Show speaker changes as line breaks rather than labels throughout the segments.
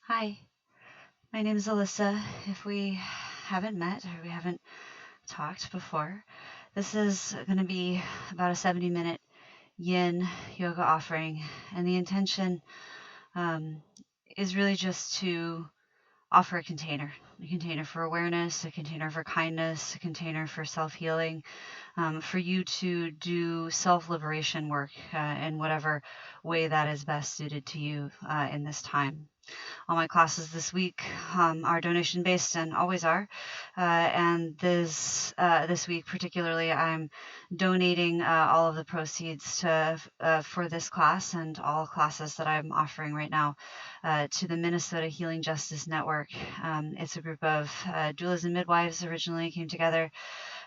Hi, my name is Alyssa. If we haven't met or we haven't talked before, this is going to be about a 70-minute Yin Yoga offering. And the intention um, is really just to offer a container for awareness, a container for kindness, a container for self-healing, for you to do self-liberation work in whatever way that is best suited to you in this time. All my classes this week are donation based and always are. And this week particularly, I'm donating all of the proceeds for this class and all classes that I'm offering right now to the Minnesota Healing Justice Network. It's a group of doulas and midwives originally came together.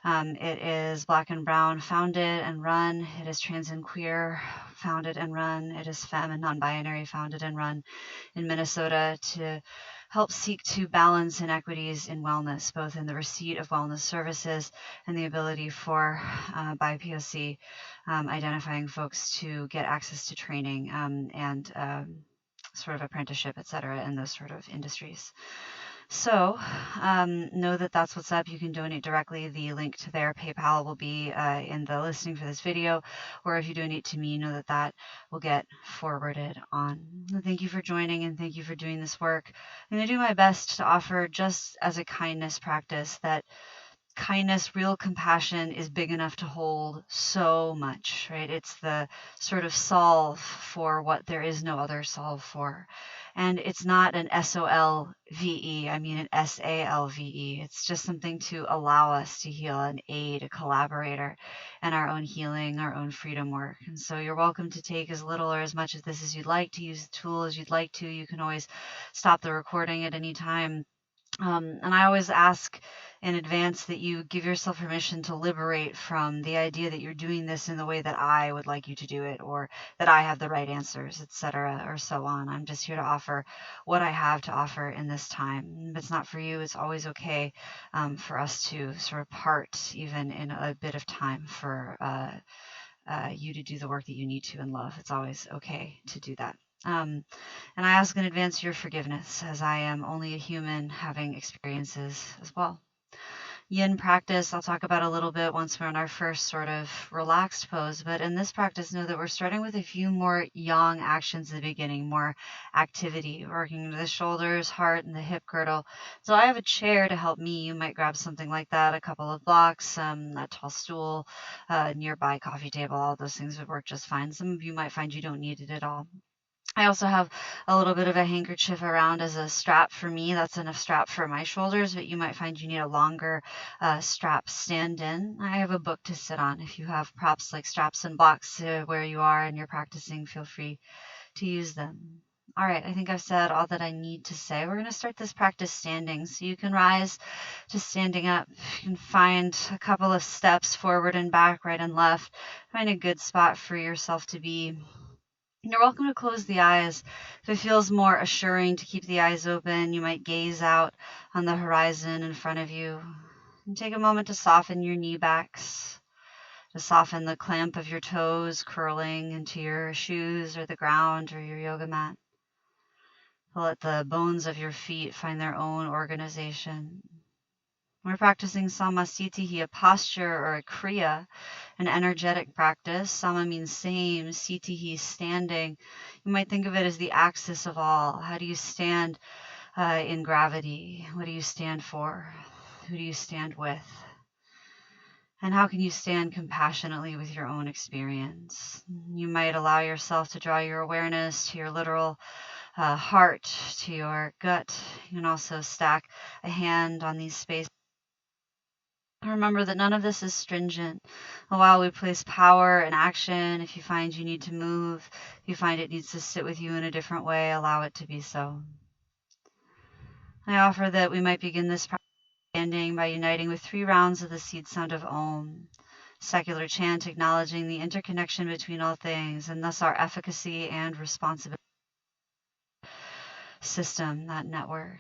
It is Black and Brown founded and run. It is trans and queer founded and run. It is femme and non-binary founded and run in Minnesota to help seek to balance inequities in wellness, both in the receipt of wellness services and the ability for BIPOC identifying folks to get access to training and sort of apprenticeship, et cetera, in those sort of industries. So know that that's what's up. You can donate directly. The link to their PayPal will be in the listing for this video, or if you donate to me, know that that will get forwarded on. Thank you for joining and thank you for doing this work. I'm going to do my best to offer just as a kindness practice that kindness, real compassion is big enough to hold so much, right? It's the sort of solve for what there is no other solve for. And it's not an SOLVE, I mean an SALVE. It's just something to allow us to heal, an aid, a collaborator in our own healing, our own freedom work. And so you're welcome to take as little or as much of this as you'd like, to use the tool as you'd like to. You can always stop the recording at any time. And I always ask in advance that you give yourself permission to liberate from the idea that you're doing this in the way that I would like you to do it, or that I have the right answers, etc., or so on. I'm just here to offer what I have to offer in this time. If it's not for you, it's always okay for us to sort of part even in a bit of time for you to do the work that you need to in love. It's always okay to do that. And I ask in advance your forgiveness, as I am only a human having experiences as well. Yin practice, I'll talk about a little bit once we're in our first sort of relaxed pose. But in this practice, know that we're starting with a few more yang actions at the beginning, more activity, working the shoulders, heart, and the hip girdle. So I have a chair to help me. You might grab something like that, a couple of blocks, a tall stool, nearby coffee table. All those things would work just fine. Some of you might find you don't need it at all. I also have a little bit of a handkerchief around as a strap for me. That's enough strap for my shoulders, but you might find you need a longer strap stand in. I have a book to sit on. If you have props like straps and blocks where you are and you're practicing, feel free to use them. All right, I think I've said all that I need to say. We're going to start this practice standing. So you can rise to standing up. You can find a couple of steps forward and back, right and left. Find a good spot for yourself to be. You're welcome to close the eyes. If it feels more assuring to keep the eyes open, you might gaze out on the horizon in front of you. And take a moment to soften your knee backs, to soften the clamp of your toes curling into your shoes or the ground or your yoga mat. To let the bones of your feet find their own organization. We're practicing Samasthiti, a posture or a kriya, an energetic practice. Sama means same, sitihi, standing. You might think of it as the axis of all. How do you stand in gravity? What do you stand for? Who do you stand with? And how can you stand compassionately with your own experience? You might allow yourself to draw your awareness to your literal heart, to your gut. You can also stack a hand on these spaces. Remember that none of this is stringent. While we place power and action, if you find you need to move, if you find it needs to sit with you in a different way, allow it to be so. I offer that we might begin this practice standing by uniting with 3 rounds of the seed sound of Om, secular chant acknowledging the interconnection between all things and thus our efficacy and responsibility system, that network.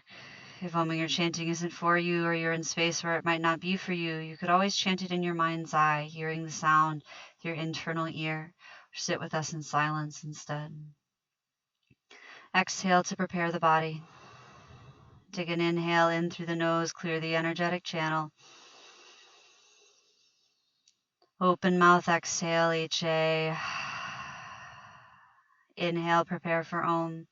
If Oming or chanting isn't for you, or you're in space where it might not be for you, you could always chant it in your mind's eye, hearing the sound with your internal ear, or sit with us in silence instead. Exhale to prepare the body. Take an inhale in through the nose, clear the energetic channel. Open mouth, exhale, HA. Inhale, prepare for Om.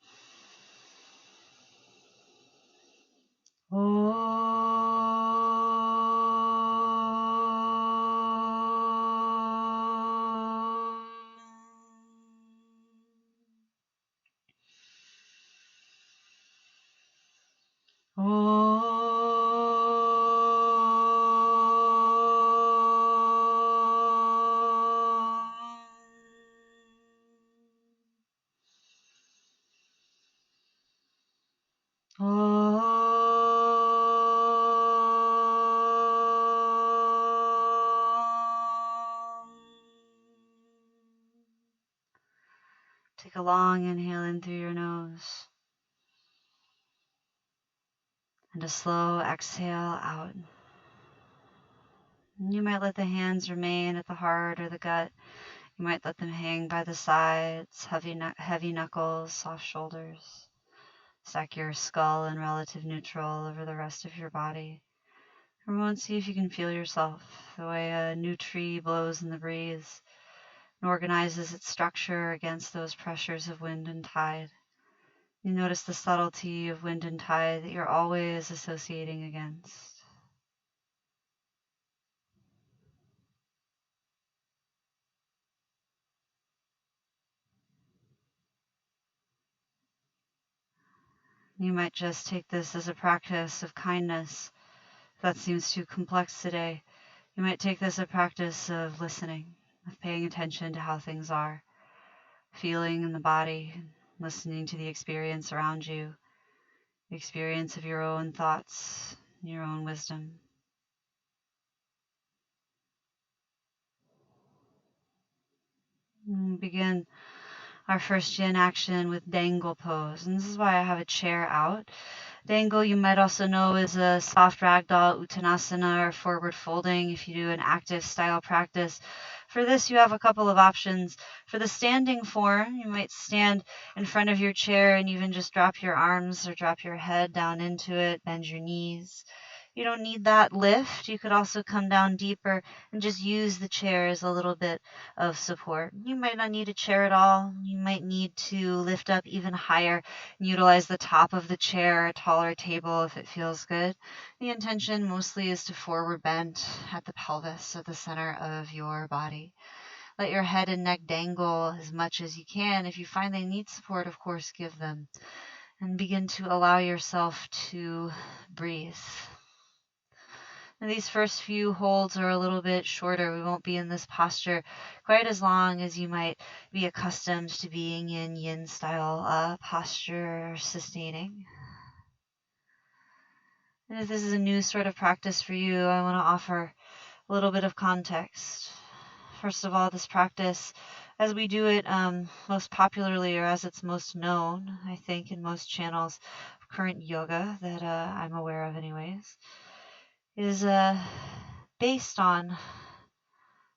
Take a long inhale in through your nose and a slow exhale out. You might let the hands remain at the heart or the gut. You might let them hang by the sides, heavy knuckles, soft shoulders. Stack your skull in relative neutral over the rest of your body. For a moment, see if you can feel yourself, the way a new tree blows in the breeze and organizes its structure against those pressures of wind and tide. You notice the subtlety of wind and tide that you're always associating against. You might just take this as a practice of kindness. If that seems too complex today, you might take this as a practice of listening, of paying attention to how things are, feeling in the body, listening to the experience around you, the experience of your own thoughts, your own wisdom. And begin our first yin action with dangle pose. And this is why I have a chair out. Dangle, you might also know, is a soft ragdoll, uttanasana, or forward folding if you do an active style practice. For this, you have a couple of options. For the standing form, you might stand in front of your chair and even just drop your arms or drop your head down into it, bend your knees. You don't need that lift. You could also come down deeper and just use the chair as a little bit of support. You might not need a chair at all. You might need to lift up even higher and utilize the top of the chair, a taller table if it feels good. The intention mostly is to forward bend at the pelvis, at the center of your body. Let your head and neck dangle as much as you can. If you find they need support, of course, give them. And begin to allow yourself to breathe. And these first few holds are a little bit shorter. We won't be in this posture quite as long as you might be accustomed to being in yin style posture sustaining. And if this is a new sort of practice for you, I want to offer a little bit of context. First of all, this practice, as we do it most popularly, or as it's most known, I think, in most channels of current yoga that I'm aware of anyways, is based on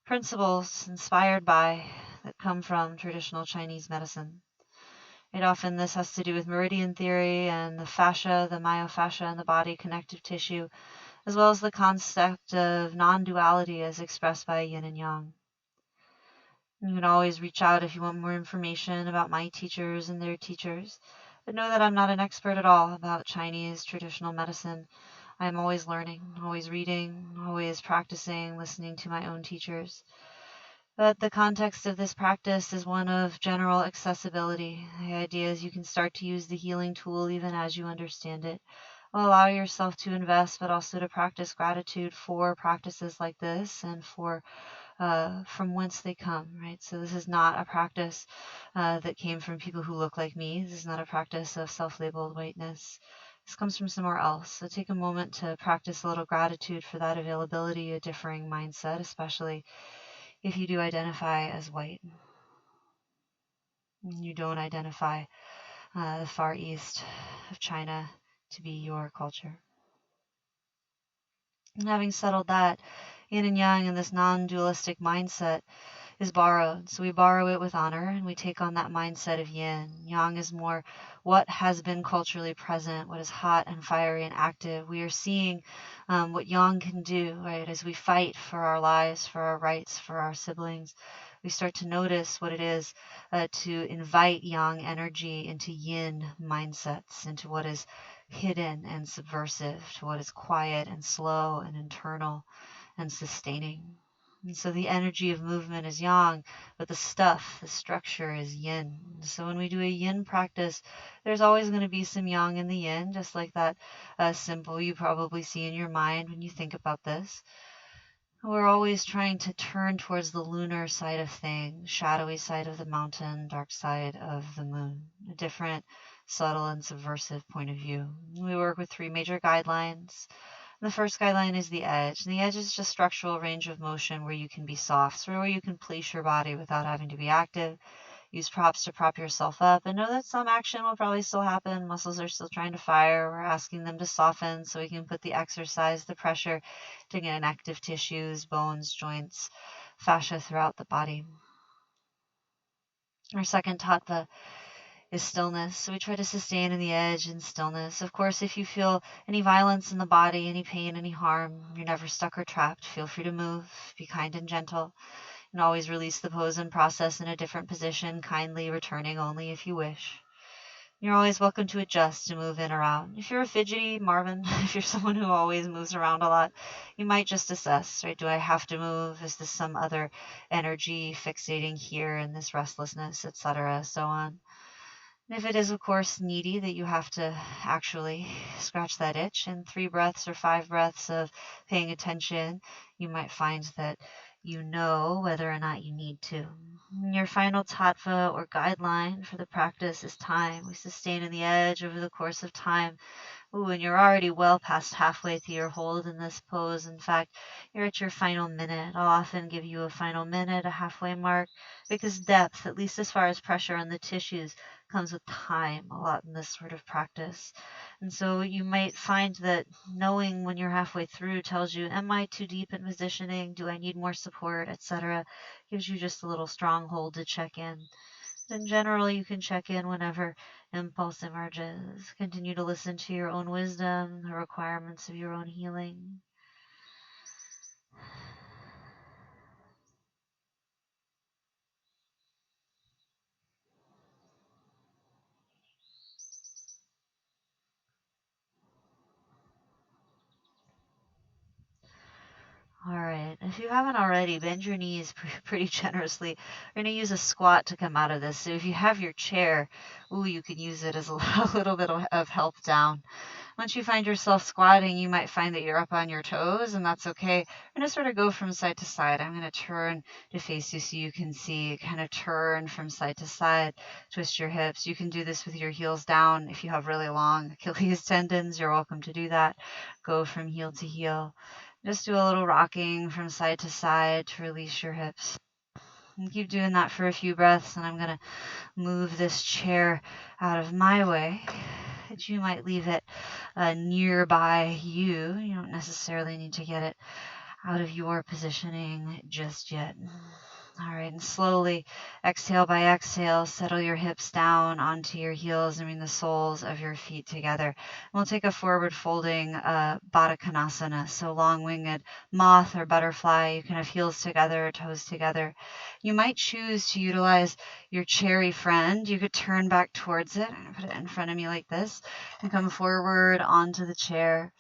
principles inspired by that come from traditional Chinese medicine. This has to do with meridian theory and the fascia, the myofascia in the body, connective tissue, as well as the concept of non-duality as expressed by yin and yang. You can always reach out if you want more information about my teachers and their teachers, but know that I'm not an expert at all about Chinese traditional medicine. I'm always learning, always reading, always practicing, listening to my own teachers. But the context of this practice is one of general accessibility. The idea is you can start to use the healing tool even as you understand it. Allow yourself to invest, but also to practice gratitude for practices like this and for from whence they come, right? So this is not a practice that came from people who look like me. This is not a practice of self-labeled whiteness. This comes from somewhere else. So take a moment to practice a little gratitude for that availability, a differing mindset, especially if you do identify as white. You don't identify the Far East of China to be your culture. And having settled that, yin and yang and this non-dualistic mindset is borrowed. So we borrow it with honor and we take on that mindset of yin. Yang is more what has been culturally present, what is hot and fiery and active. We are seeing what yang can do, right, as we fight for our lives, for our rights, for our siblings. We start to notice what it is to invite yang energy into yin mindsets, into what is hidden and subversive, to what is quiet and slow and internal and sustaining. And so the energy of movement is yang, but the stuff, the structure is yin. So when we do a yin practice, there's always going to be some yang in the yin, just like that symbol you probably see in your mind when you think about this. We're always trying to turn towards the lunar side of things, shadowy side of the mountain, dark side of the moon, a different, subtle, and subversive point of view. We work with 3 major guidelines. The first guideline is the edge. And the edge is just structural range of motion where you can be soft, so where you can place your body without having to be active. Use props to prop yourself up, and know that some action will probably still happen. Muscles are still trying to fire. We're asking them to soften so we can put the exercise, the pressure to get in active tissues, bones, joints, fascia throughout the body. Our second tattva is stillness. So we try to sustain in the edge and stillness. Of course, if you feel any violence in the body, any pain, any harm, you're never stuck or trapped. Feel free to move, be kind and gentle, and always release the pose and process in a different position, kindly returning only if you wish. You're always welcome to adjust and move in or out. If you're a fidgety Marvin, if you're someone who always moves around a lot, you might just assess, right? Do I have to move? Is this some other energy fixating here in this restlessness, etc., so on. And if it is, of course, needy that you have to actually scratch that itch, in 3 breaths or 5 breaths of paying attention, you might find that you know whether or not you need to. Your final tattva or guideline for the practice is time. We sustain in the edge over the course of time. Ooh, and you're already well past halfway through your hold in this pose. In fact, you're at your final minute. I'll often give you a final minute, a halfway mark, because depth, at least as far as pressure on the tissues, comes with time a lot in this sort of practice. And so you might find that knowing when you're halfway through tells you, am I too deep in positioning? Do I need more support, etc.? Gives you just a little stronghold to check in. In general, you can check in whenever impulse emerges. Continue to listen to your own wisdom, the requirements of your own healing. All right, if you haven't already, bend your knees pretty generously. We're going to use a squat to come out of this. So if you have your chair, ooh, you can use it as a little bit of help down. Once you find yourself squatting, you might find that you're up on your toes, and that's okay. We're going to sort of go from side to side. I'm going to turn to face you so you can see, kind of turn from side to side, twist your hips. You can do this with your heels down. If you have really long Achilles tendons, you're welcome to do that. Go from heel to heel. Just do a little rocking from side to side to release your hips. And keep doing that for a few breaths, and I'm going to move this chair out of my way. That you might leave it nearby you. You don't necessarily need to get it out of your positioning just yet. All right, and slowly, exhale by exhale, settle your hips down onto your heels and bring the soles of your feet together. And we'll take a forward folding Baddha Konasana, so long-winged moth or butterfly. You can have heels together, toes together. You might choose to utilize your cherry friend. You could turn back towards it. I'm going to put it in front of me like this and come forward onto the chair.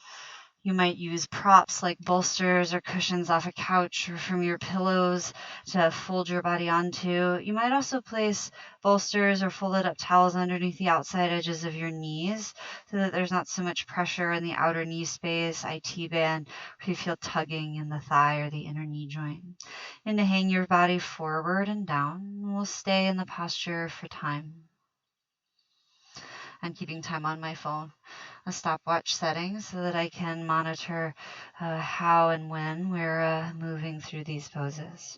You might use props like bolsters or cushions off a couch or from your pillows to fold your body onto. You might also place bolsters or folded up towels underneath the outside edges of your knees so that there's not so much pressure in the outer knee space, IT band, or you feel tugging in the thigh or the inner knee joint. And to hang your body forward and down. We'll stay in the posture for time. I'm keeping time on my phone, a stopwatch setting, so that I can monitor how and when we're moving through these poses.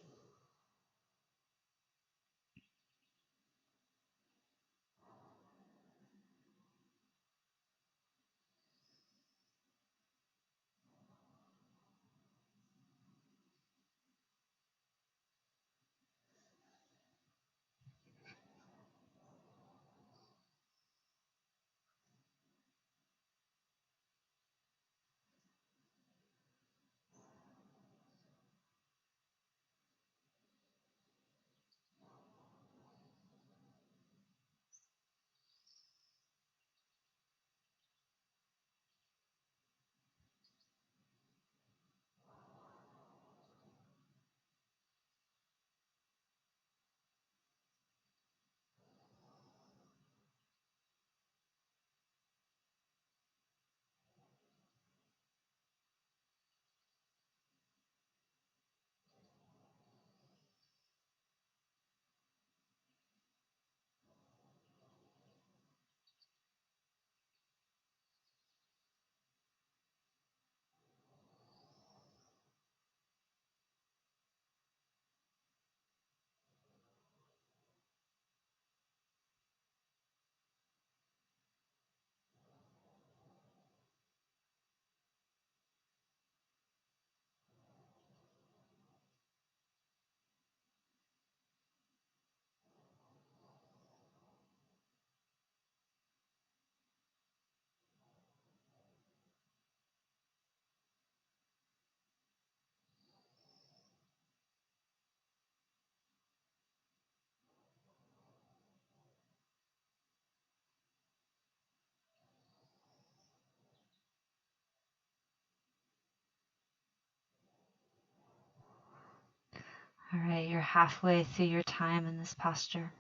All right, you're halfway through your time in this posture.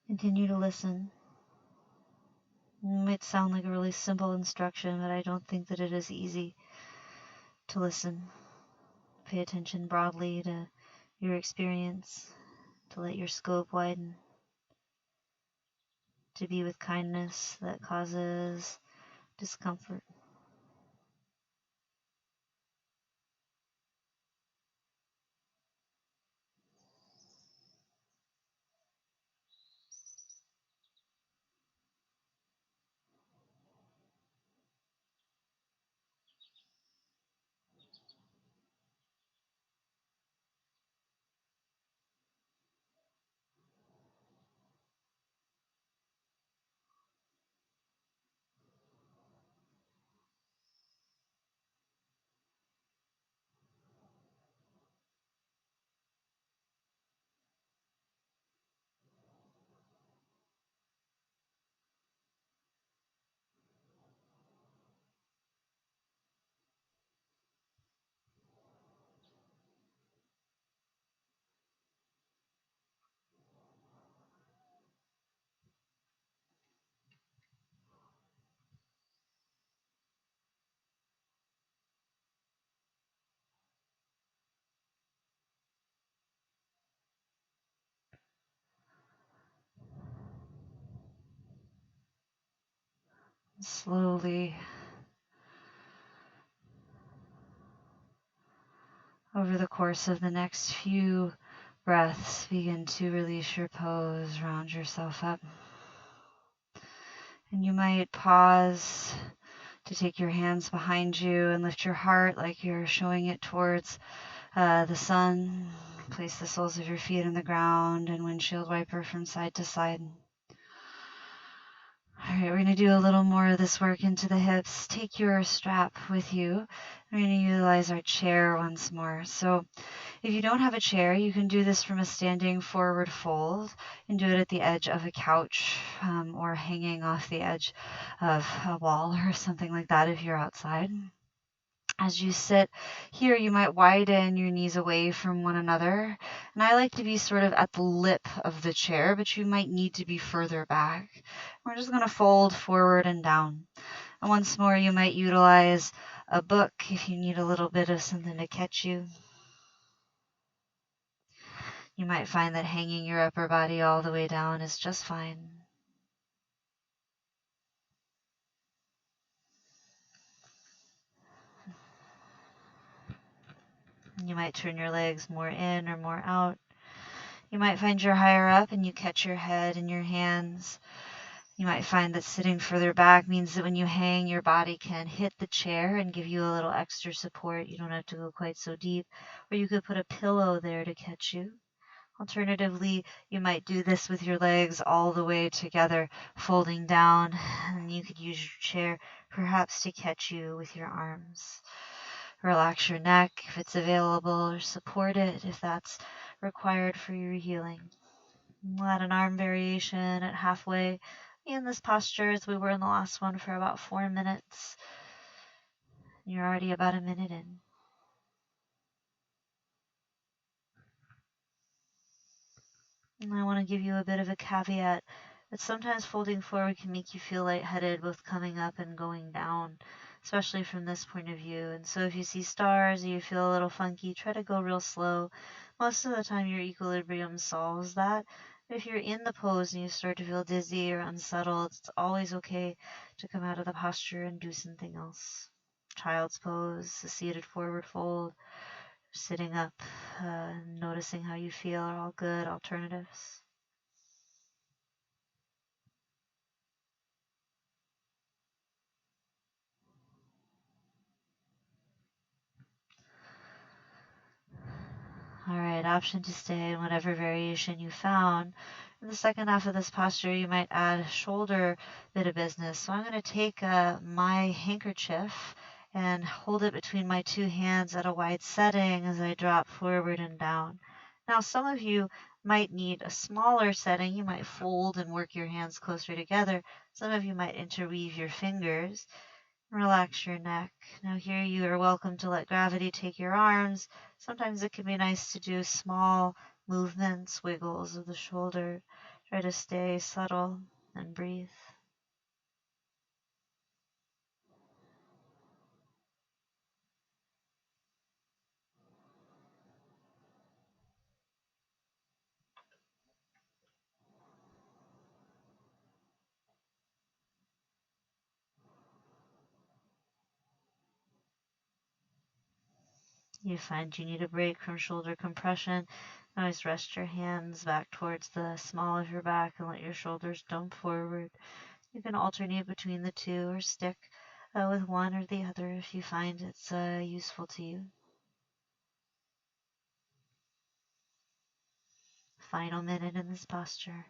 Continue to listen. It might sound like a really simple instruction, but I don't think that it is easy to listen. Pay attention broadly to your experience, to let your scope widen, to be with kindness that causes discomfort. Slowly, over the course of the next few breaths, begin to release your pose, round yourself up. And you might pause to take your hands behind you and lift your heart like you're showing it towards the sun. Place the soles of your feet on the ground and windshield wiper from side to side. All right, we're going to do a little more of this work into the hips. Take your strap with you. We're going to utilize our chair once more. So if you don't have a chair, you can do this from a standing forward fold and do it at the edge of a couch or hanging off the edge of a wall or something like that if you're outside. As you sit here, you might widen your knees away from one another. And I like to be sort of at the lip of the chair, but you might need to be further back. We're just going to fold forward and down. And once more, you might utilize a book if you need a little bit of something to catch you. You might find that hanging your upper body all the way down is just fine. You might turn your legs more in or more out. You might find you're higher up and you catch your head in your hands. You might find that sitting further back means that when you hang, your body can hit the chair and give you a little extra support. You don't have to go quite so deep. Or you could put a pillow there to catch you. Alternatively, you might do this with your legs all the way together, folding down, and you could use your chair perhaps to catch you with your arms. Relax your neck if it's available, or support it if that's required for your healing. We'll add an arm variation at halfway in this posture as we were in the last one for about 4 minutes. You're already about a minute in. And I want to give you a bit of a caveat that sometimes folding forward can make you feel lightheaded, both coming up and going down, especially from this point of view. And so if you see stars or you feel a little funky, try to go real slow. Most of the time your equilibrium solves that. If you're in the pose and you start to feel dizzy or unsettled, it's always okay to come out of the posture and do something else. Child's pose, a seated forward fold, sitting up, noticing how you feel are all good alternatives. All right, option to stay in whatever variation you found. In the second half of this posture, you might add a shoulder bit of business. So I'm going to take my handkerchief and hold it between my two hands at a wide setting as I drop forward and down. Now, some of you might need a smaller setting. You might fold and work your hands closer together. Some of you might interweave your fingers. Relax your neck. Now here you are welcome to let gravity take your arms. Sometimes it can be nice to do small movements, wiggles of the shoulder. Try to stay subtle and breathe. You find you need a break from shoulder compression. Always rest your hands back towards the small of your back and let your shoulders dump forward. You can alternate between the two or stick with one or the other if you find it's useful to you. Final minute in this posture.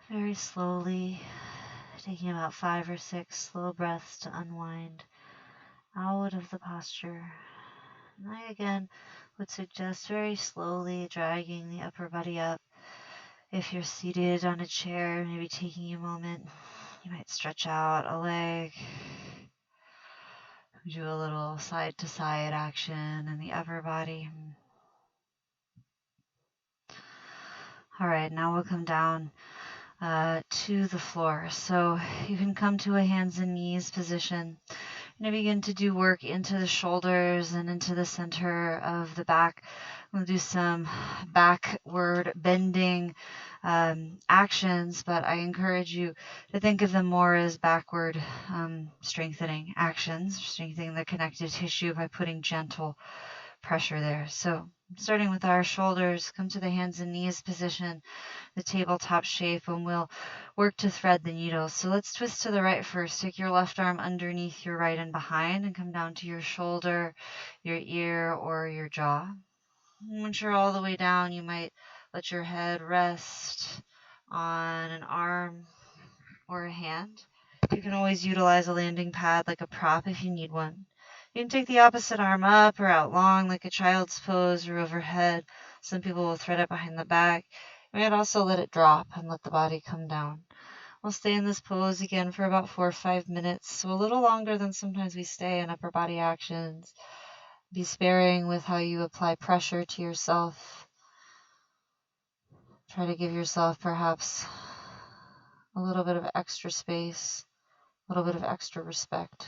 Very slowly, taking about 5 or 6 slow breaths to unwind out of the posture. And I again would suggest very slowly dragging the upper body up. If you're seated on a chair, maybe taking a moment, you might stretch out a leg, do a little side to side action in the upper body. All right, now we'll come down to the floor. So you can come to a hands and knees position. You're going to begin to do work into the shoulders and into the center of the back. We'll do some backward bending actions, but I encourage you to think of them more as backward strengthening actions, strengthening the connective tissue by putting gentle pressure there. So starting with our shoulders, come to the hands and knees position, the tabletop shape, and we'll work to thread the needle. So let's twist to the right first. Take your left arm underneath your right and behind and come down to your shoulder, your ear, or your jaw. Once you're all the way down, you might let your head rest on an arm or a hand. You can always utilize a landing pad like a prop if you need one. You can take the opposite arm up or out long like a child's pose or overhead. Some people will thread it behind the back. You might also let it drop and let the body come down. We'll stay in this pose again for about 4 or 5 minutes, so a little longer than sometimes we stay in upper body actions. Be sparing with how you apply pressure to yourself. Try to give yourself perhaps a little bit of extra space, a little bit of extra respect.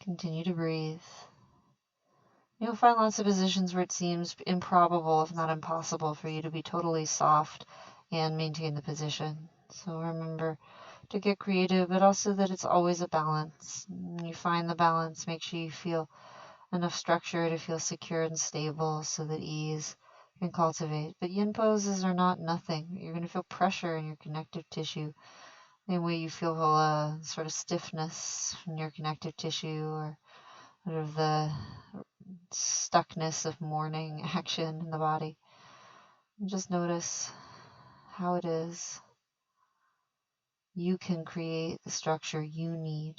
Continue to breathe. You'll find lots of positions where it seems improbable, if not impossible, for you to be totally soft and maintain the position. So remember to get creative, but also that it's always a balance. When you find the balance, make sure you feel enough structure to feel secure and stable so that ease can cultivate. But yin poses are not nothing. You're going to feel pressure in your connective tissue. The way you feel sort of stiffness in your connective tissue or sort of the stuckness of morning action in the body. And just notice how it is you can create the structure you need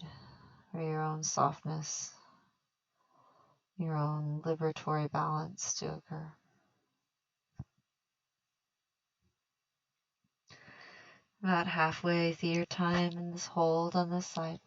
for your own softness. your own liberatory balance to occur. About halfway through your time in this hold on this side.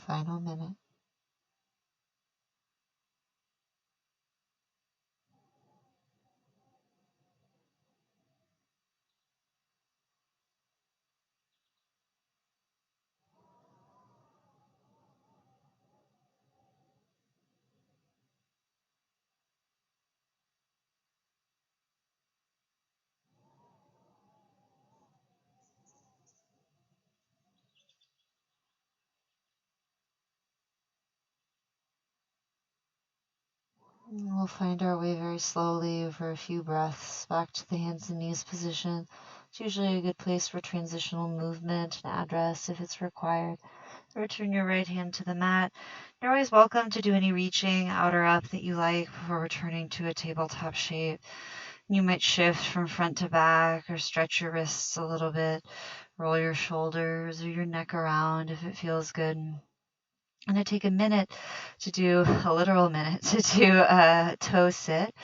Final minute. We'll find our way very slowly over a few breaths back to the hands and knees position. It's usually a good place for transitional movement and address if it's required. Return your right hand to the mat. You're always welcome to do any reaching out or up that you like before returning to a tabletop shape. You might shift from front to back or stretch your wrists a little bit, roll your shoulders or your neck around if it feels good. I'm going to take a minute to do a literal minute to do a toe sit.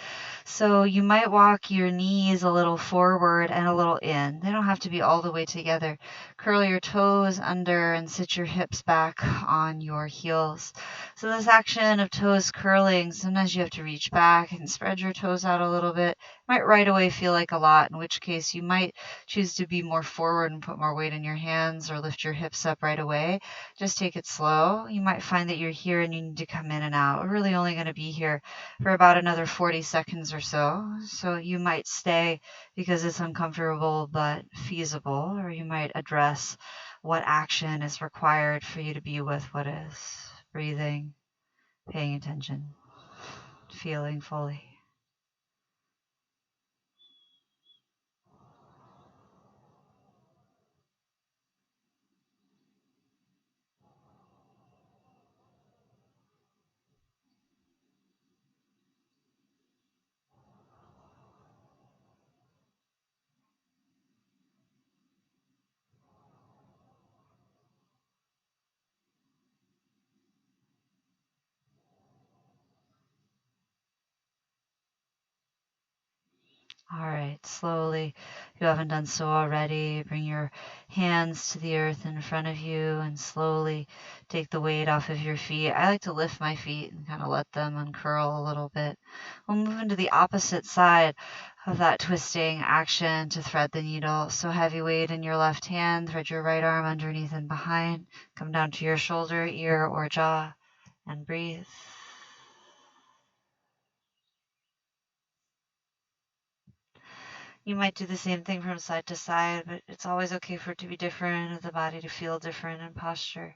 So you might walk your knees a little forward and a little in. They don't have to be all the way together. Curl your toes under and sit your hips back on your heels. So this action of toes curling, sometimes you have to reach back and spread your toes out a little bit. Might right away feel like a lot, in which case you might choose to be more forward and put more weight in your hands or lift your hips up right away. Just take it slow. You might find that you're here and you need to come in and out. We're really only going to be here for about another 40 seconds or so. So you might stay because it's uncomfortable but feasible, or you might address what action is required for you to be with what is. Breathing, paying attention, feeling fully. All right, slowly, if you haven't done so already, bring your hands to the earth in front of you and slowly take the weight off of your feet. I like to lift my feet and kind of let them uncurl a little bit. We'll move into the opposite side of that twisting action to thread the needle. So heavy weight in your left hand, thread your right arm underneath and behind, come down to your shoulder, ear, or jaw, and breathe. You might do the same thing from side to side, but it's always okay for it to be different and the body to feel different in posture.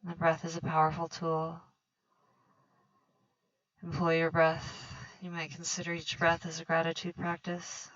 The breath is a powerful tool. Employ your breath. You might consider each breath as a gratitude practice.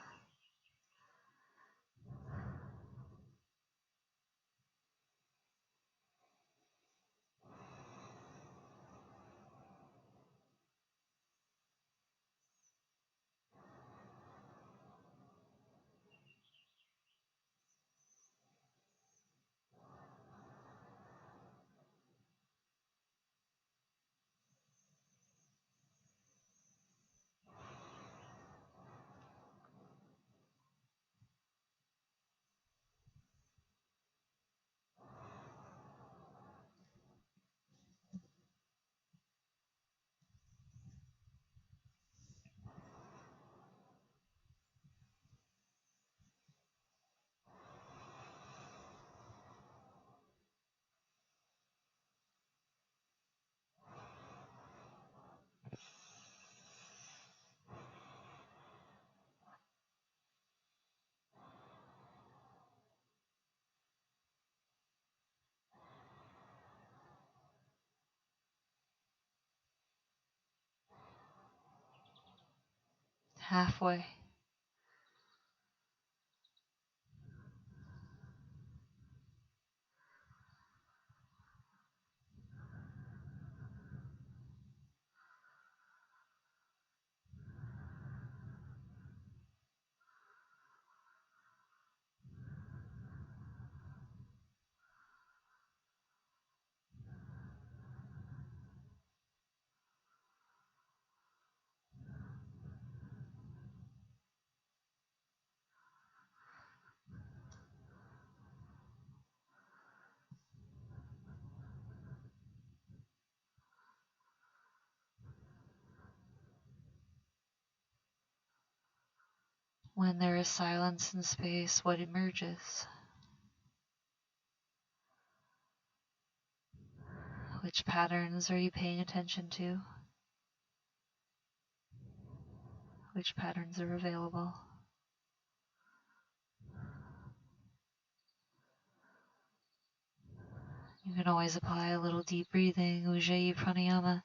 halfway. When there is silence and space, what emerges? Which patterns are you paying attention to? Which patterns are available? You can always apply a little deep breathing, Ujjayi pranayama,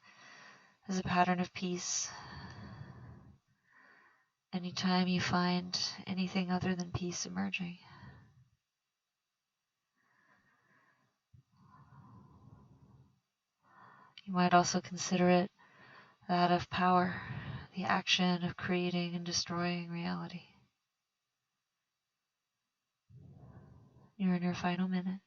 as a pattern of peace. Anytime you find anything other than peace emerging. You might also consider it that of power, the action of creating and destroying reality. You're in your final minute.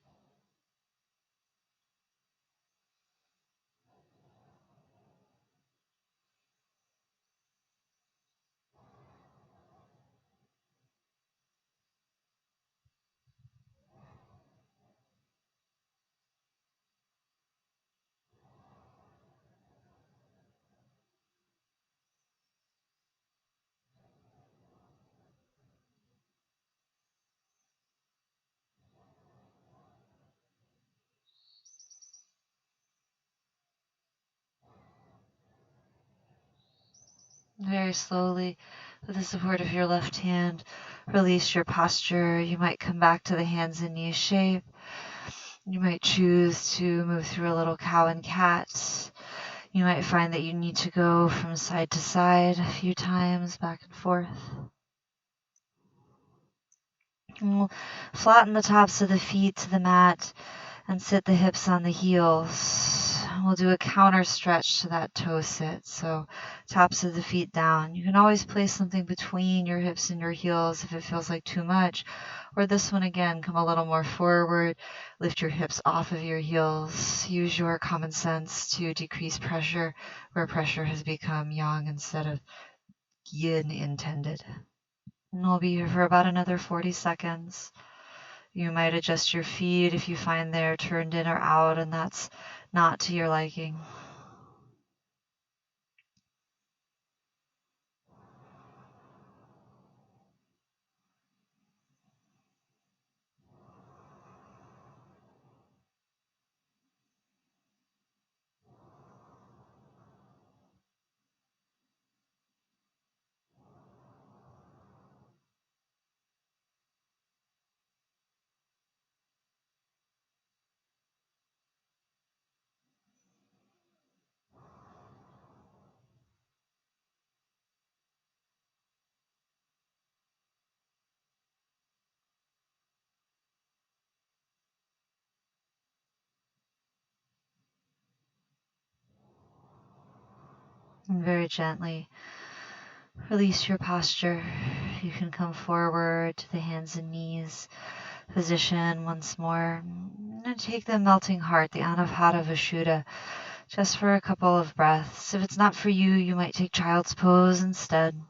Very slowly, with the support of your left hand, release your posture. You might come back to the hands and knees shape. You might choose to move through a little cow and cat. You might find that you need to go from side to side a few times, back and forth. And we'll flatten the tops of the feet to the mat and sit the hips on the heels. We'll do a counter stretch to that toe sit, so tops of the feet down. You can always place something between your hips and your heels if it feels like too much. Or this one again, come a little more forward, lift your hips off of your heels. Use your common sense to decrease pressure where pressure has become yang instead of yin intended. And we'll be here for about another 40 seconds. You might adjust your feet if you find they're turned in or out and that's not to your liking. And very gently release your posture. You can come forward to the hands and knees position once more. And take the melting heart, the Anavata Vishuddha, just for a couple of breaths. If it's not for you, you might take child's pose instead.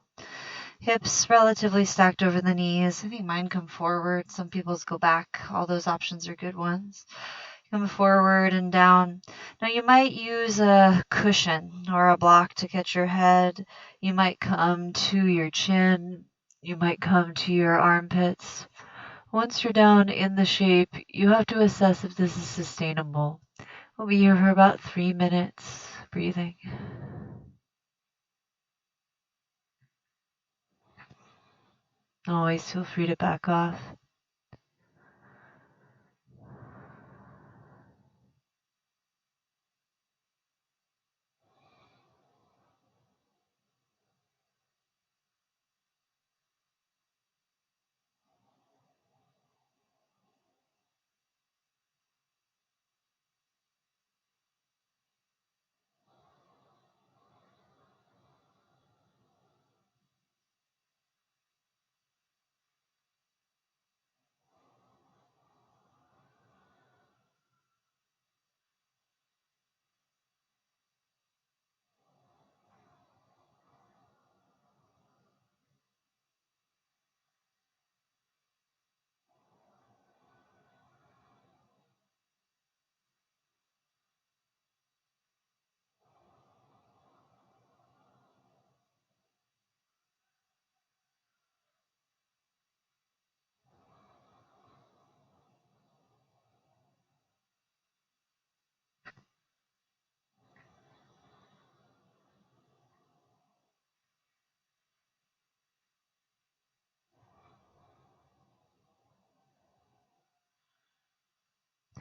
Hips relatively stacked over the knees. I think mine come forward. Some people's go back. All those options are good ones. Come forward and down. Now you might use a cushion or a block to catch your head. You might come to your chin. You might come to your armpits. Once you're down in the shape, you have to assess if this is sustainable. We'll be here for about 3 minutes, breathing. Always feel free to back off.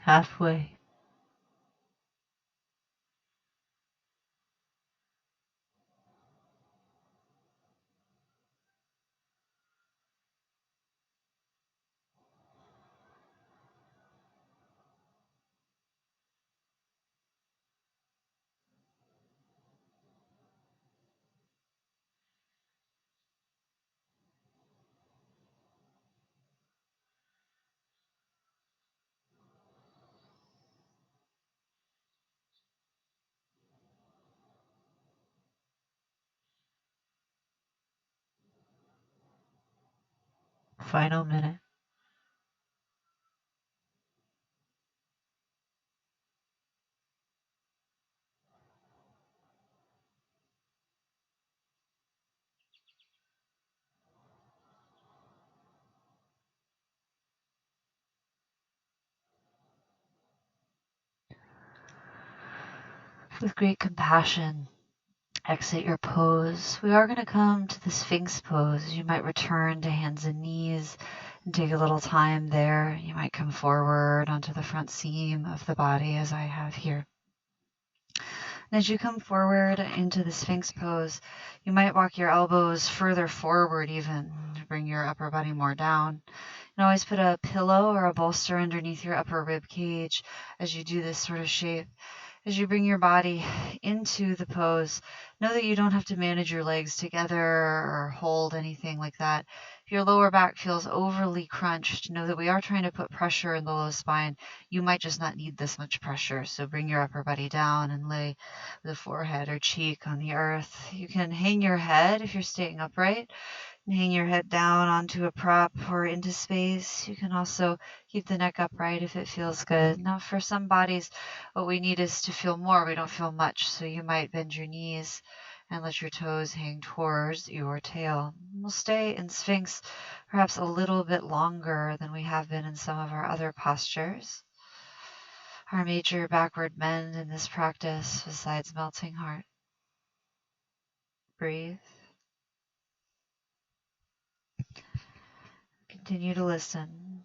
halfway. Final minute. With great compassion, exit your pose. We are going to come to the Sphinx Pose. You might return to hands and knees and take a little time there. You might come forward onto the front seam of the body as I have here. And as you come forward into the Sphinx Pose, you might walk your elbows further forward even to bring your upper body more down. And always put a pillow or a bolster underneath your upper rib cage as you do this sort of shape. As you bring your body into the pose, know that you don't have to manage your legs together or hold anything like that. If your lower back feels overly crunched, know that we are trying to put pressure in the low spine. You might just not need this much pressure. So bring your upper body down and lay the forehead or cheek on the earth. You can hang your head if you're staying upright. Hang your head down onto a prop or into space. You can also keep the neck upright if it feels good. Now, for some bodies, what we need is to feel more. We don't feel much, so you might bend your knees and let your toes hang towards your tail. We'll stay in Sphinx perhaps a little bit longer than we have been in some of our other postures. Our major backward bend in this practice, besides melting heart. Breathe. Continue to listen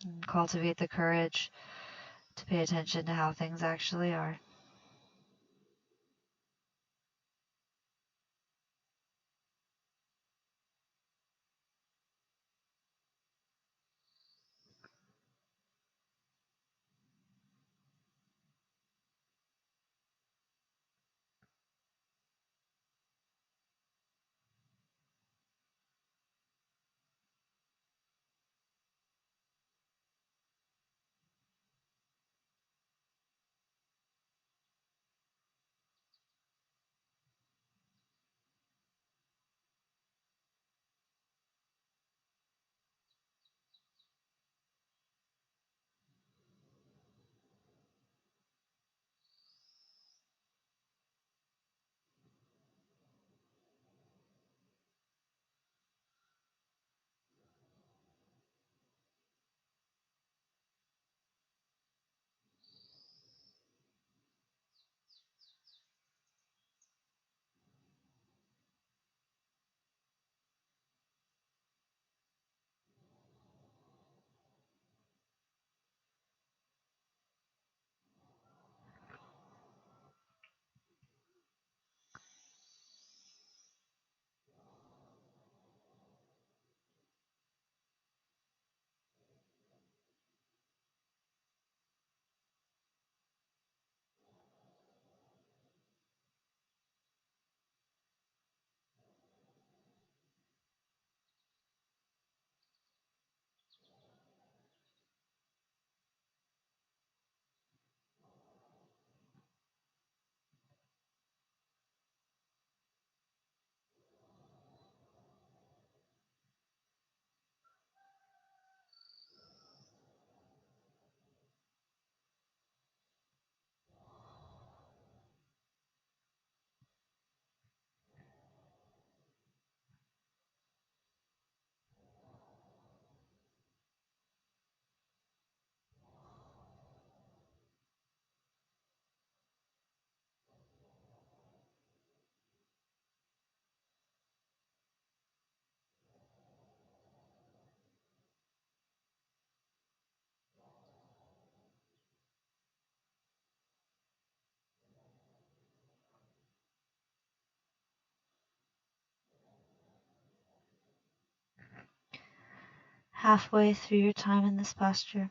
and cultivate the courage to pay attention to how things actually are. halfway through your time in this posture.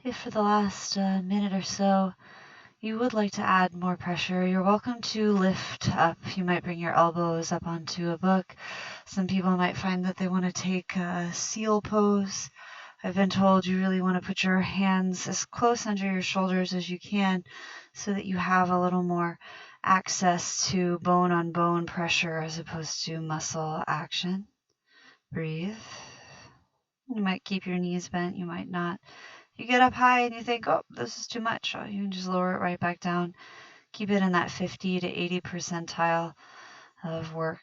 If for the last minute or so you would like to add more pressure, you're welcome to lift up. You might bring your elbows up onto a book. Some people might find that they want to take a seal pose. I've been told you really want to put your hands as close under your shoulders as you can so that you have a little more access to bone on bone pressure as opposed to muscle action. Breathe. You might keep your knees bent, you might not. You get up high and you think, oh, this is too much. You can just lower it right back down. Keep it in that 50 to 80 percentile of work.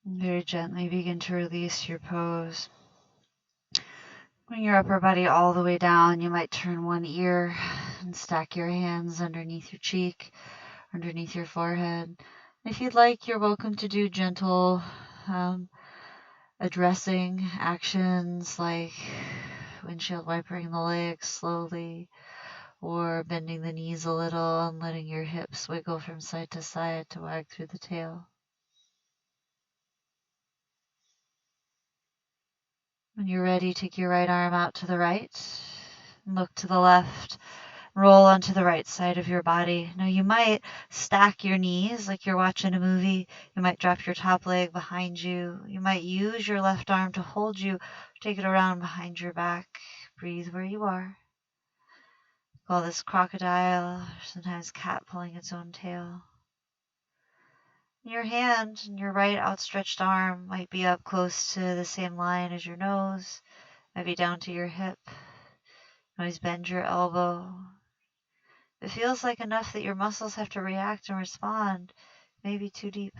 Very gently begin to release your pose. Bring your upper body all the way down. You might turn one ear and stack your hands underneath your cheek, underneath your forehead. If you'd like, you're welcome to do gentle addressing actions like windshield wipering the legs slowly, or bending the knees a little and letting your hips wiggle from side to side to wag through the tail. When you're ready, take your right arm out to the right, look to the left, roll onto the right side of your body. Now you might stack your knees like you're watching a movie. You might drop your top leg behind you. You might use your left arm to hold you, take it around behind your back. Breathe where you are. Call this crocodile, or sometimes cat pulling its own tail. Your hand and your right outstretched arm might be up close to the same line as your nose, might be down to your hip. Always bend your elbow. It feels like enough that your muscles have to react and respond, maybe too deep.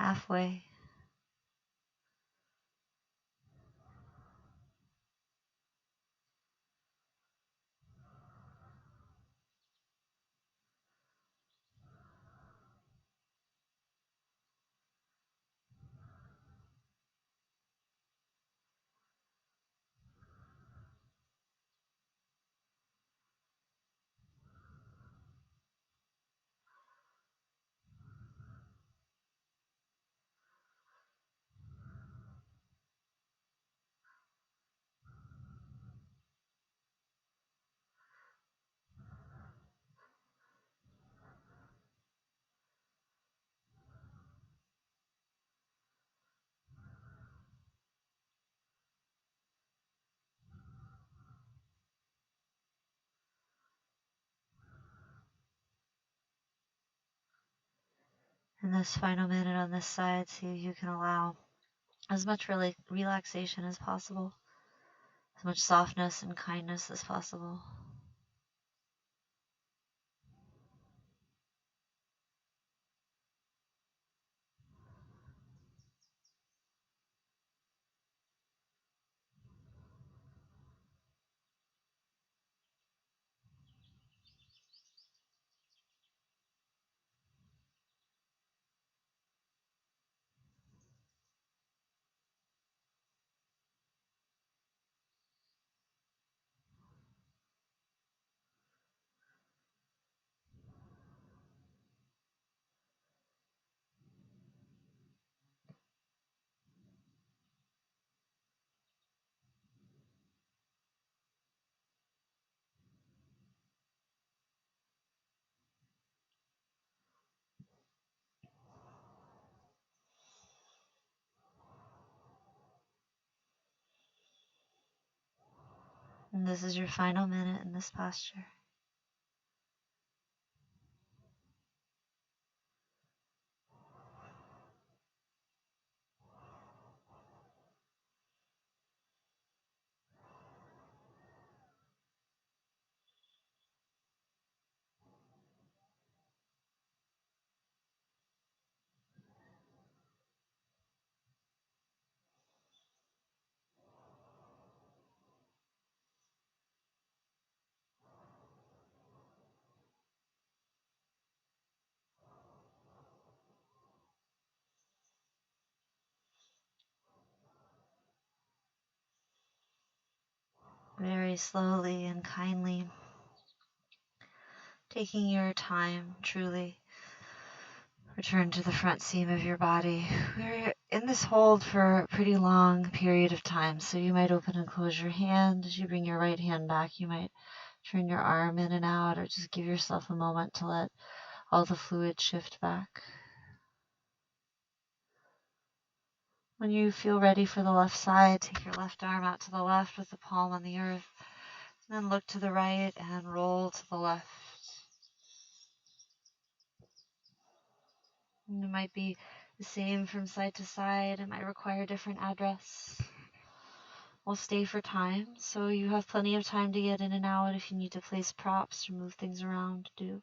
halfway. In this final minute on this side, see if you can allow as much relaxation as possible, as much softness and kindness as possible. And this is your final minute in this posture. Very slowly and kindly, taking your time, truly. Return to the front seam of your body. We're in this hold for a pretty long period of time, so you might open and close your hand. As you bring your right hand back, you might turn your arm in and out, or just give yourself a moment to let all the fluid shift back. When you feel ready for the left side, take your left arm out to the left with the palm on the earth, and then look to the right and roll to the left. And it might be the same from side to side. It might require different address. We'll stay for time, so you have plenty of time to get in and out. If you need to place props or move things around, do.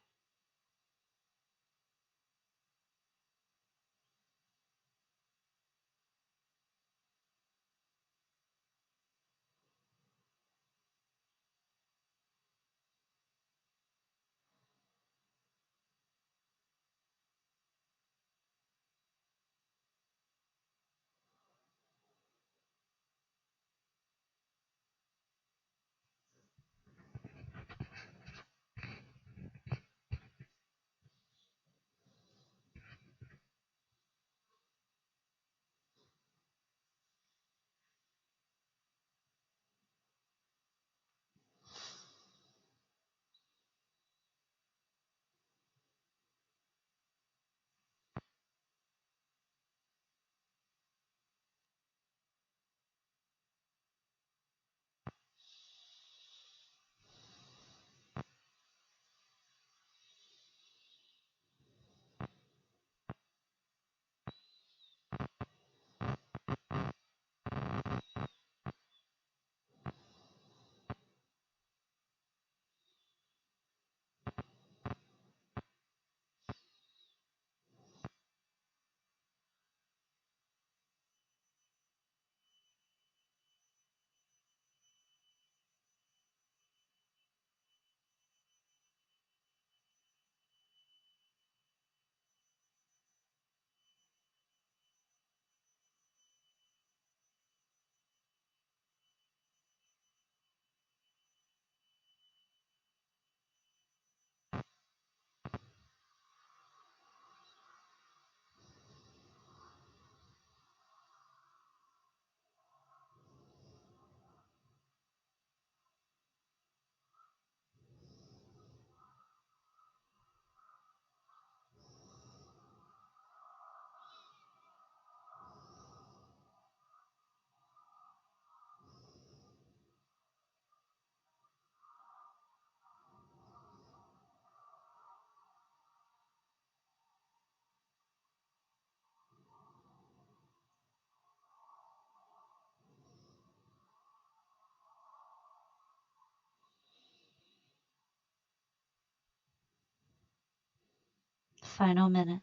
Final minute.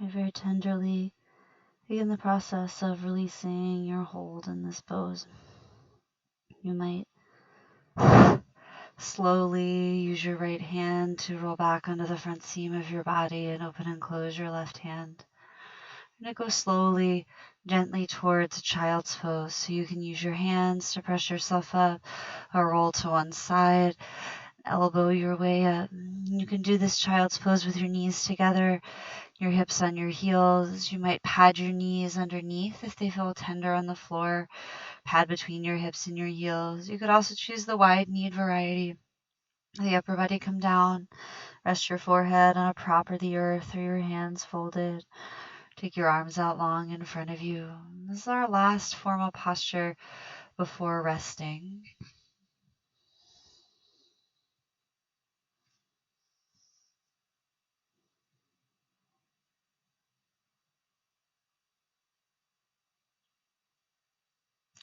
I very tenderly begin the process of releasing your hold in this pose. You might slowly use your right hand to roll back onto the front seam of your body and open and close your left hand. I'm going to go slowly, gently towards a child's pose. So you can use your hands to press yourself up or roll to one side, elbow your way up. You can do this child's pose with your knees together, your hips on your heels. You might pad your knees underneath if they feel tender on the floor. Pad between your hips and your heels. You could also choose the wide kneed variety. The upper body come down. Rest your forehead on a prop or the earth or your hands folded. Take your arms out long in front of you. This is our last formal posture before resting.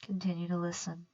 Continue to listen.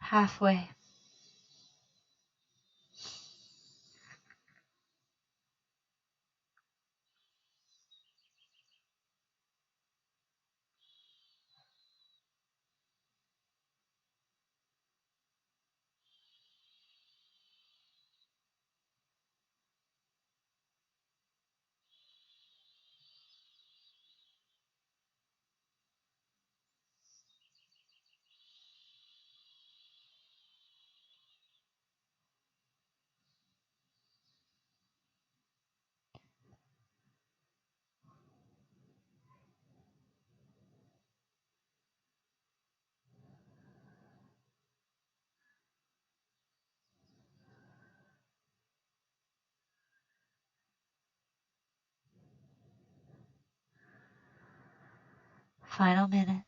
Halfway. Final minute.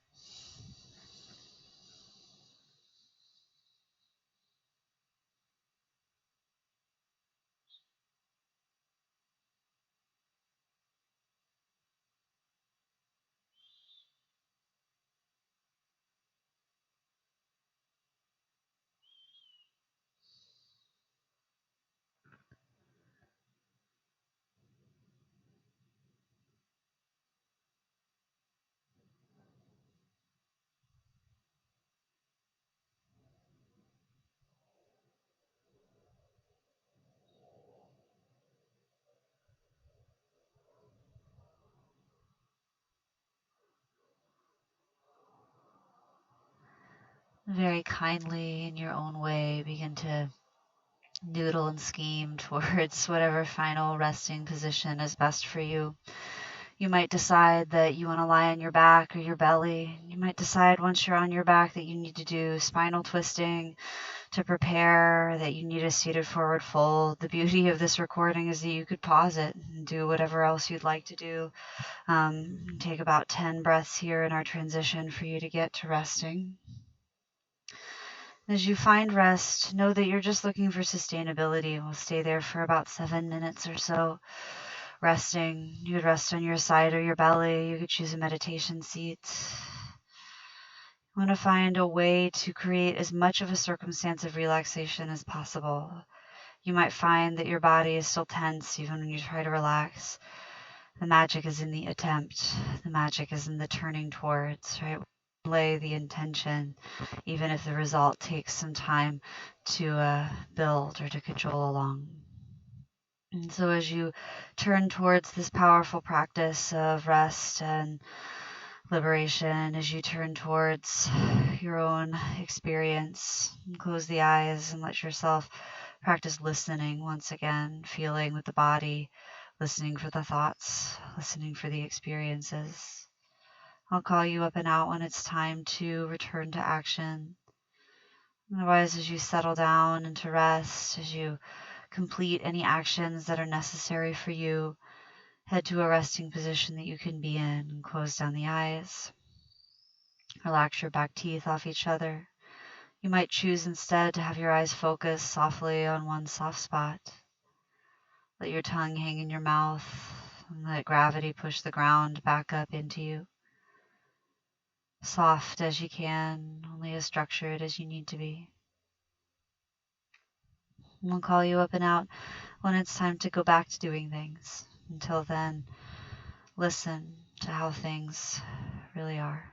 very kindly in your own way begin to noodle and scheme towards whatever final resting position is best for you. You might decide that you want to lie on your back or your belly. You might decide once you're on your back that you need to do spinal twisting to prepare, that you need a seated forward fold. The beauty of this recording is that you could pause it and do whatever else you'd like to do. Take about 10 breaths here in our transition for you to get to resting. As you find rest, know that you're just looking for sustainability. We'll stay there for about 7 minutes or so, resting. You could rest on your side or your belly. You could choose a meditation seat. You want to find a way to create as much of a circumstance of relaxation as possible. You might find that your body is still tense even when you try to relax. The magic is in the attempt. The magic is in the turning towards, right? Lay the intention, even if the result takes some time to build or to cajole along. And so as you turn towards this powerful practice of rest and liberation, as you turn towards your own experience, close the eyes and let yourself practice listening once again, feeling with the body, listening for the thoughts, listening for the experiences. I'll call you up and out when it's time to return to action. Otherwise, as you settle down into rest, as you complete any actions that are necessary for you, head to a resting position that you can be in and close down the eyes. Relax your back teeth off each other. You might choose instead to have your eyes focus softly on one soft spot. Let your tongue hang in your mouth and let gravity push the ground back up into you. Soft as you can, only as structured as you need to be. And we'll call you up and out when it's time to go back to doing things. Until then, listen to how things really are.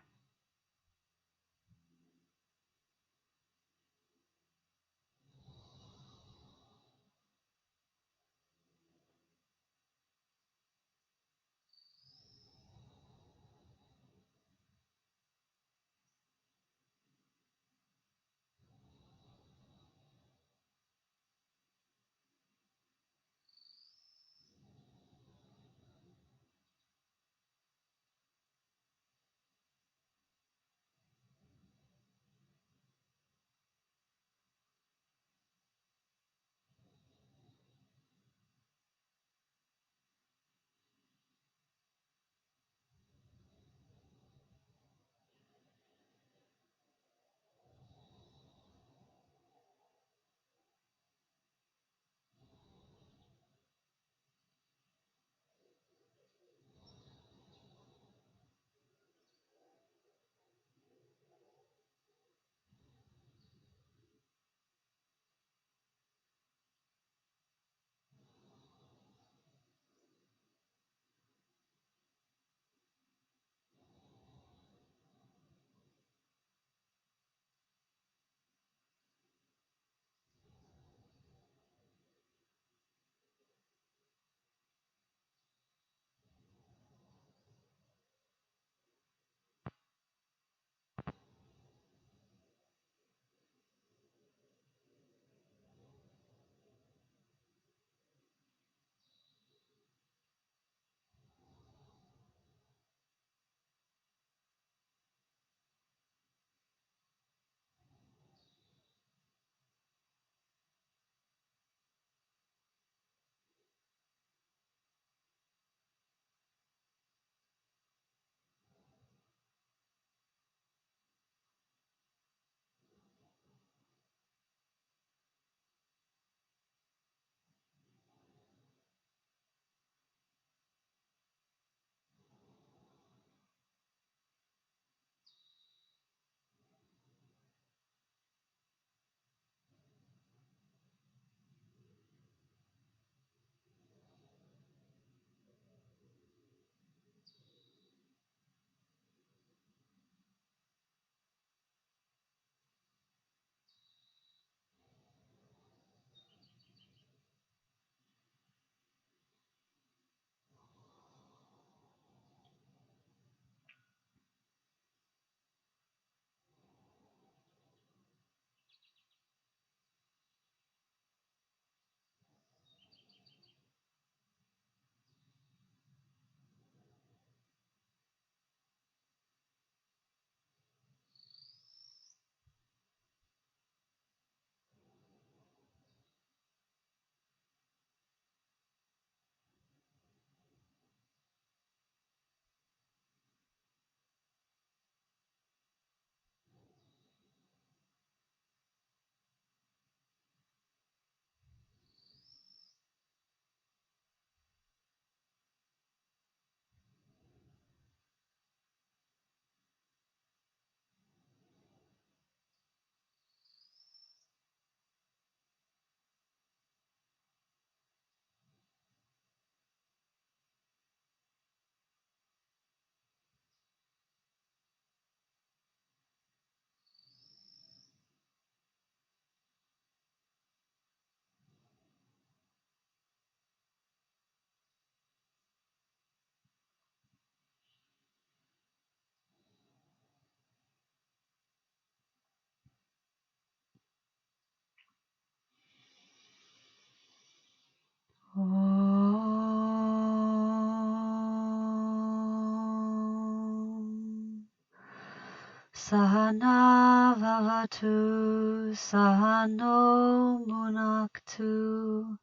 Sahana Vavatu Sahano Munaktu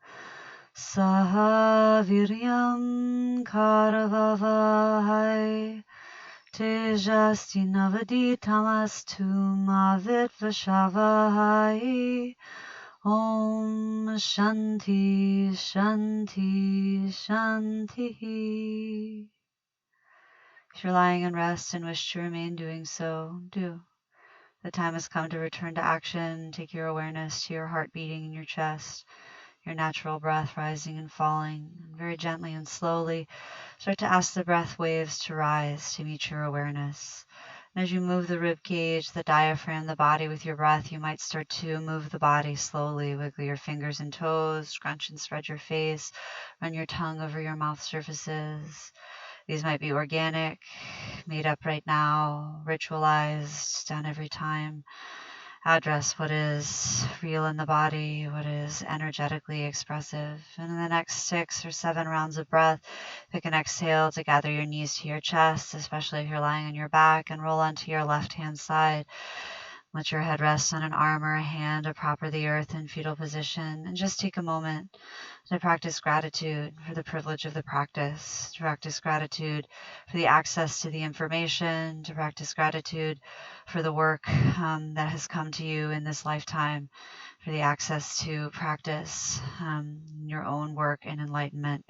Saha Viryam Karavavahai Tejasti Navaditamastu Mavit Vashavahai Om Shanti Shanti Shanti. If you're lying in rest and wish to remain doing so, do. The time has come to return to action. Take your awareness to your heart beating in your chest, your natural breath rising and falling, and very gently and slowly start to ask the breath waves to rise to meet your awareness. And as you move the rib cage, the diaphragm, the body with your breath, you might start to move the body slowly. Wiggle your fingers and toes, scrunch and spread your face, run your tongue over your mouth surfaces. These might be organic, made up right now, ritualized, done every time. Address what is real in the body, what is energetically expressive. And in the next 6 or 7 rounds of breath, pick an exhale to gather your knees to your chest, especially if you're lying on your back, and roll onto your left-hand side. Let your head rest on an arm or a hand, or proper the earth in fetal position, and just take a moment to practice gratitude for the privilege of the practice, to practice gratitude for the access to the information, to practice gratitude for the work that has come to you in this lifetime, for the access to practice your own work and enlightenment,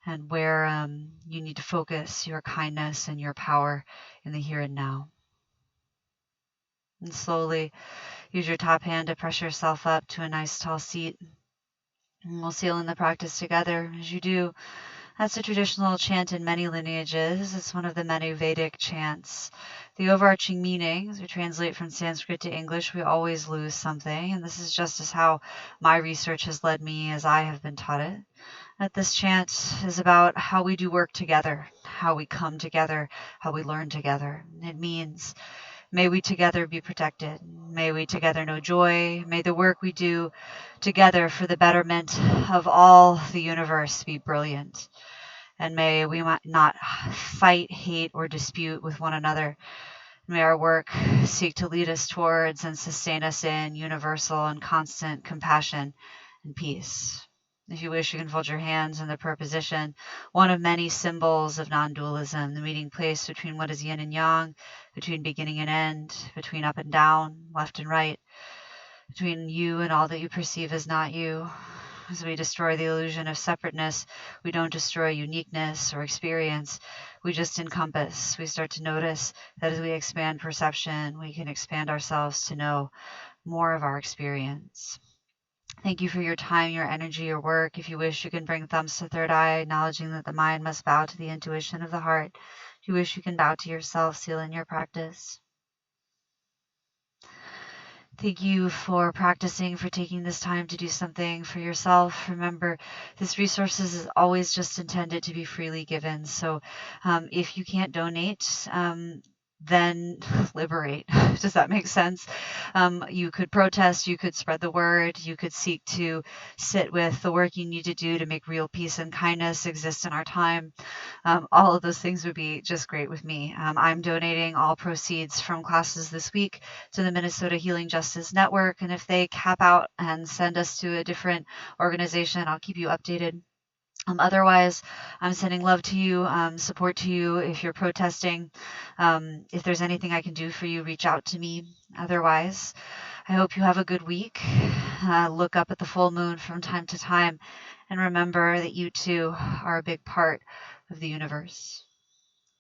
and where you need to focus your kindness and your power in the here and now. And slowly use your top hand to press yourself up to a nice tall seat. And we'll seal in the practice together. As you do, that's a traditional chant in many lineages. It's one of the many Vedic chants. The overarching meaning, as we translate from Sanskrit to English, we always lose something. And this is just as how my research has led me as I have been taught it. That this chant is about how we do work together, how we come together, how we learn together. It means, may we together be protected. May we together know joy. May the work we do together for the betterment of all the universe be brilliant. And may we not fight, hate, or dispute with one another. May our work seek to lead us towards and sustain us in universal and constant compassion and peace. If you wish, you can fold your hands in the prayer position, one of many symbols of non-dualism, the meeting place between what is yin and yang, between beginning and end, between up and down, left and right, between you and all that you perceive as not you. As we destroy the illusion of separateness, we don't destroy uniqueness or experience. We just encompass. We start to notice that as we expand perception, we can expand ourselves to know more of our experience. Thank you for your time, your energy, your work. If you wish, you can bring thumbs to third eye, acknowledging that the mind must bow to the intuition of the heart. If you wish, you can bow to yourself, seal in your practice. Thank you for practicing, for taking this time to do something for yourself. Remember, this resource is always just intended to be freely given. So if you can't donate, then liberate. Does that make sense? You could protest, you could spread the word, you could seek to sit with the work you need to do to make real peace and kindness exist in our time. All of those things would be just great with me. I'm donating all proceeds from classes this week to the Minnesota Healing Justice Network, and if they cap out and send us to a different organization, I'll keep you updated. Otherwise, I'm sending love to you, support to you if you're protesting. If there's anything I can do for you, reach out to me. Otherwise, I hope you have a good week. Look up at the full moon from time to time, and remember that you too are a big part of the universe.